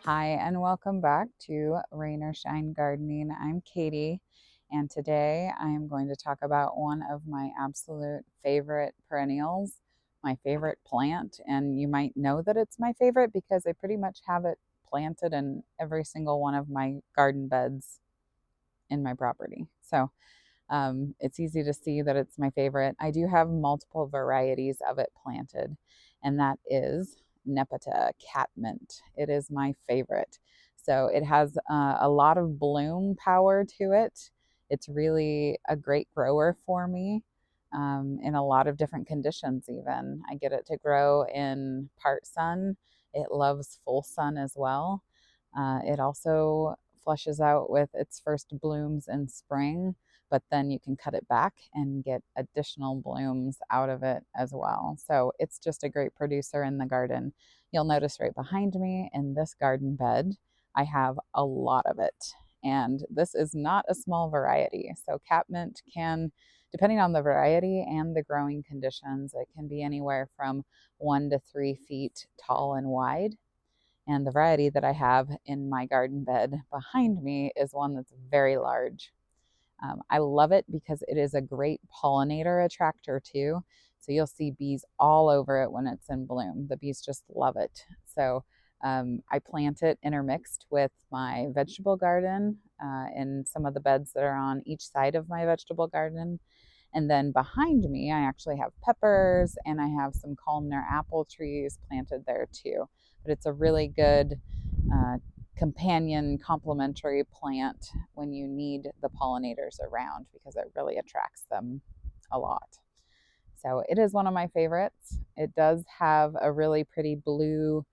Hi, and welcome back to Rain or Shine Gardening. I'm Katie, and today I am going to talk about one of my absolute favorite perennials, my favorite plant. And you might know that it's my favorite because I pretty much have it planted in every single one of my garden beds in my property. So it's easy to see that it's my favorite. I do have multiple varieties of it planted, and that is Nepeta Catmint. It is my favorite. So it has a lot of bloom power to it. It's really a great grower for me in a lot of different conditions, even. I get it to grow in part sun, it loves full sun as well. It also flushes out with its first blooms in spring, but then you can cut it back and get additional blooms out of it as well. So it's just a great producer in the garden. You'll notice right behind me in this garden bed, I have a lot of it. And this is not a small variety. So catmint can, depending on the variety and the growing conditions, it can be anywhere from 1 to 3 feet tall and wide. And the variety that I have in my garden bed behind me is one that's very large. I love it because it is a great pollinator attractor too. So you'll see bees all over it when it's in bloom. The bees just love it. So I plant it intermixed with my vegetable garden in some of the beds that are on each side of my vegetable garden. And then behind me, I actually have peppers and I have some columnar apple trees planted there too. But it's a really good uh, companion complementary plant when you need the pollinators around because it really attracts them a lot. So it is one of my favorites. It does have a really pretty blue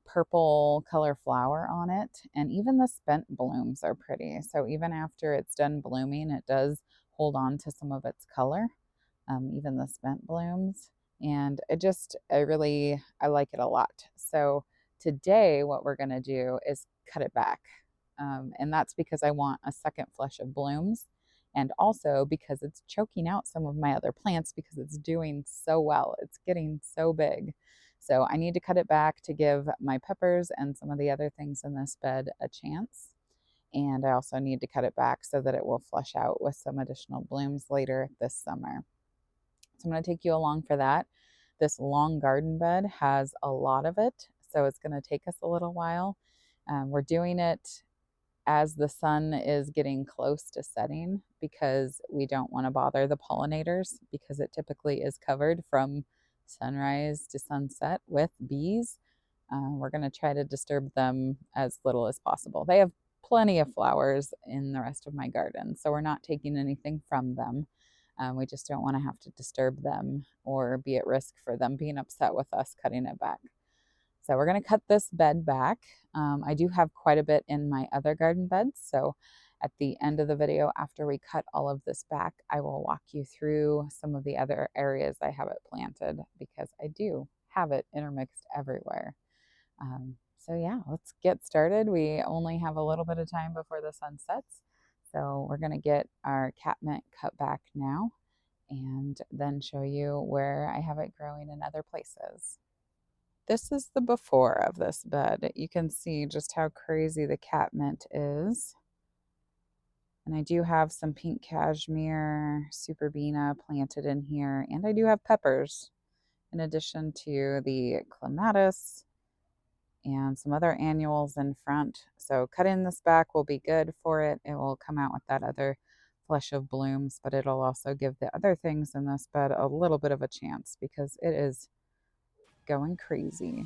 purple color flower on it, and even the spent blooms are pretty. So even after it's done blooming, it does hold on to some of its color, even the spent blooms. And I like it a lot. So today, what we're going to do is cut it back. And that's because I want a second flush of blooms. And also because it's choking out some of my other plants because it's doing so well. It's getting so big. So I need to cut it back to give my peppers and some of the other things in this bed a chance. And I also need to cut it back so that it will flush out with some additional blooms later this summer. So I'm going to take you along for that. This long garden bed has a lot of it, so it's going to take us a little while. We're doing it as the sun is getting close to setting because we don't want to bother the pollinators because it typically is covered from sunrise to sunset with bees. We're going to try to disturb them as little as possible. They have plenty of flowers in the rest of my garden, so we're not taking anything from them. We just don't want to have to disturb them or be at risk for them being upset with us cutting it back. So we're going to cut this bed back. I do have quite a bit in my other garden beds. So at the end of the video, after we cut all of this back, I will walk you through some of the other areas I have it planted because I do have it intermixed everywhere. So yeah, let's get started. We only have a little bit of time before the sun sets. So we're going to get our catmint cut back now and then show you where I have it growing in other places. This is the before of this bed. You can see just how crazy the catmint is. And I do have some pink cashmere superbena planted in here. And I do have peppers in addition to the clematis and some other annuals in front. So cutting this back will be good for it. It will come out with that other flush of blooms, but it'll also give the other things in this bed a little bit of a chance because it is going crazy.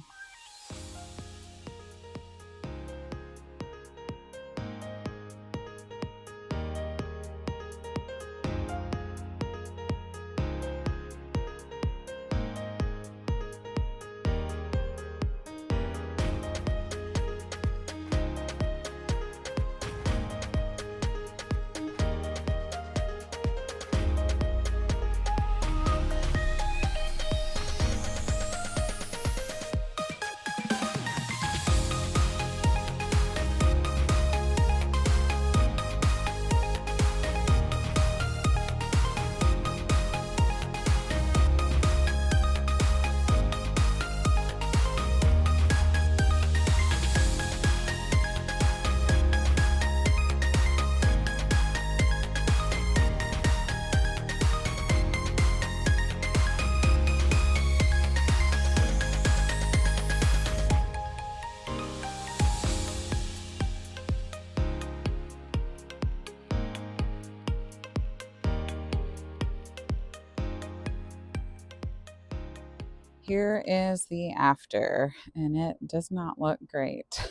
Here is the after, and it does not look great.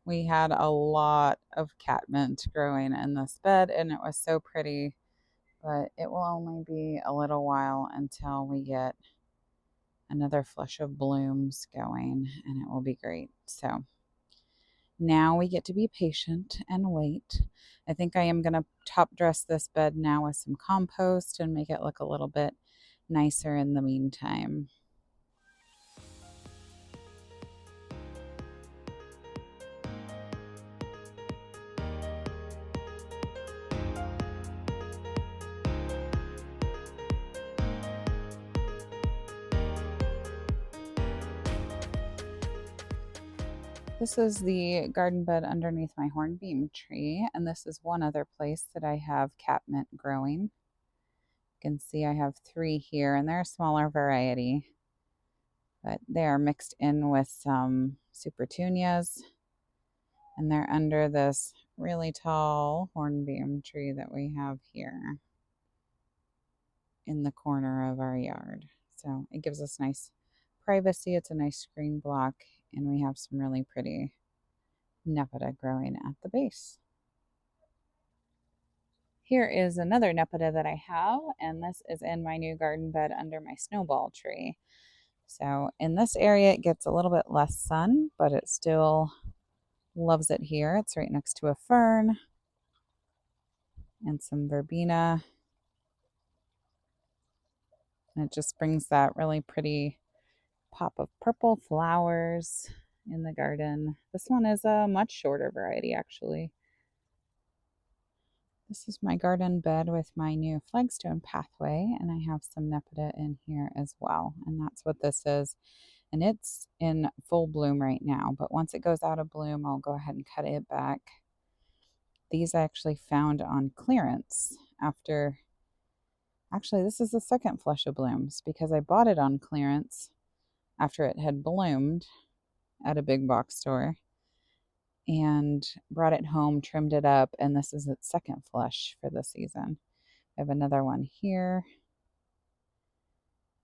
We had a lot of catmint growing in this bed, and it was so pretty, but it will only be a little while until we get another flush of blooms going, and it will be great. So now we get to be patient and wait. I think I am going to top dress this bed now with some compost and make it look a little bit nicer in the meantime. This is the garden bed underneath my hornbeam tree, and this is one other place that I have catmint growing. You can see I have 3 here, and they're a smaller variety, but they are mixed in with some supertunias, and they're under this really tall hornbeam tree that we have here in the corner of our yard. So it gives us nice privacy. It's a nice screen block, and we have some really pretty Nepeta growing at the base. Here is another Nepeta that I have, and this is in my new garden bed under my snowball tree. So in this area, it gets a little bit less sun, but it still loves it here. It's right next to a fern and some verbena. And it just brings that really pretty pop of purple flowers in the garden. This one is a much shorter variety, actually. This is my garden bed with my new flagstone pathway, and I have some Nepeta in here as well. And that's what this is. And it's in full bloom right now, but once it goes out of bloom, I'll go ahead and cut it back. These I actually found on clearance after, actually, this is the second flush of blooms because I bought it on clearance after it had bloomed at a big box store and brought it home, trimmed it up, and this is its second flush for the season. I have another one here,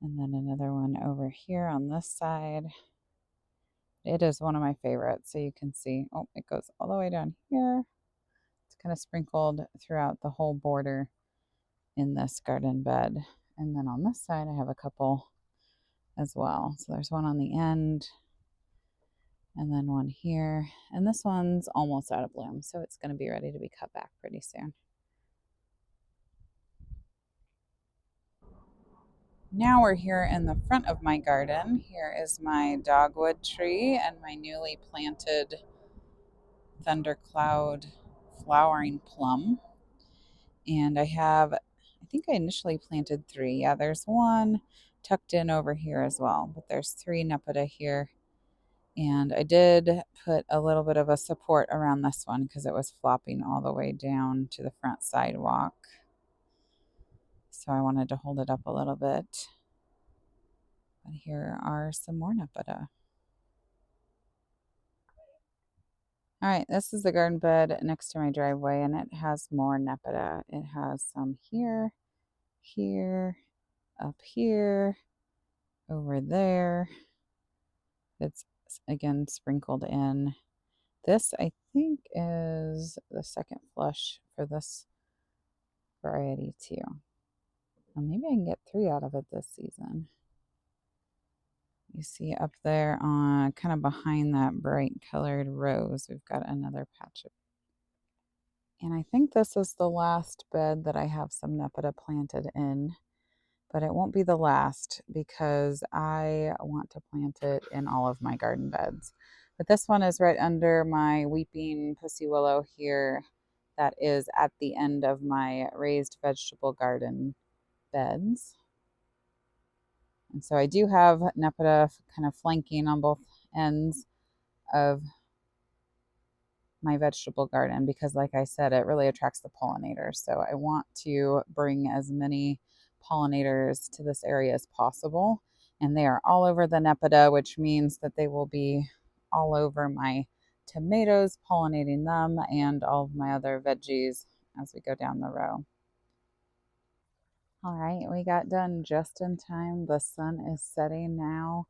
and then another one over here on this side. It is one of my favorites. So you can see, oh, it goes all the way down here. It's kind of sprinkled throughout the whole border in this garden bed. And then on this side, I have a couple as well. So there's one on the end and then one here. And this one's almost out of bloom, so it's going to be ready to be cut back pretty soon. Now we're here in the front of my garden. Here is my dogwood tree and my newly planted thundercloud flowering plum. And I think I initially planted 3. Yeah, there's one tucked in over here as well, but there's 3 Nepeta here. And I did put a little bit of a support around this one because it was flopping all the way down to the front sidewalk. So I wanted to hold it up a little bit. But here are some more Nepeta. All right, this is the garden bed next to my driveway, and it has more Nepeta. It has some here, here, up here, over there. It's again sprinkled in. This, I think, is the second flush for this variety too. Well, maybe I can get 3 out of it this season. You see up there on kind of behind that bright colored rose, we've got another patch of. And I think this is the last bed that I have some Nepeta planted in, but it won't be the last because I want to plant it in all of my garden beds. But this one is right under my weeping pussy willow here that is at the end of my raised vegetable garden beds. And so I do have Nepeta kind of flanking on both ends of my vegetable garden because, like I said, it really attracts the pollinators. So I want to bring as many pollinators to this area as possible. And they are all over the Nepeta, which means that they will be all over my tomatoes, pollinating them, and all of my other veggies as we go down the row. All right, we got done just in time. The sun is setting now,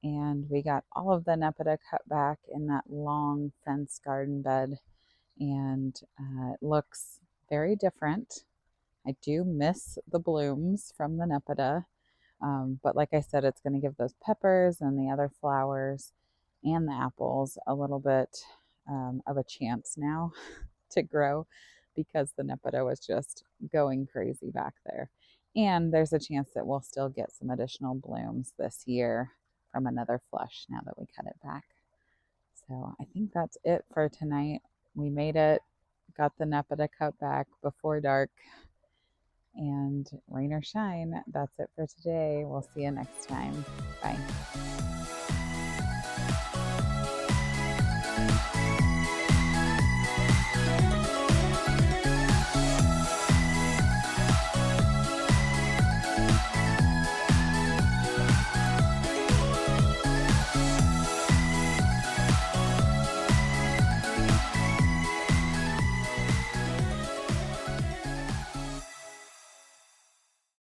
and we got all of the Nepeta cut back in that long fence garden bed, and it looks very different. I do miss the blooms from the Nepeta, but like I said, it's going to give those peppers and the other flowers and the apples a little bit of a chance now to grow because the Nepeta was just going crazy back there. And there's a chance that we'll still get some additional blooms this year from another flush now that we cut it back. So I think that's it for tonight. We made it, got the Nepeta cut back before dark, and rain or shine, that's it for today. We'll see you next time. Bye.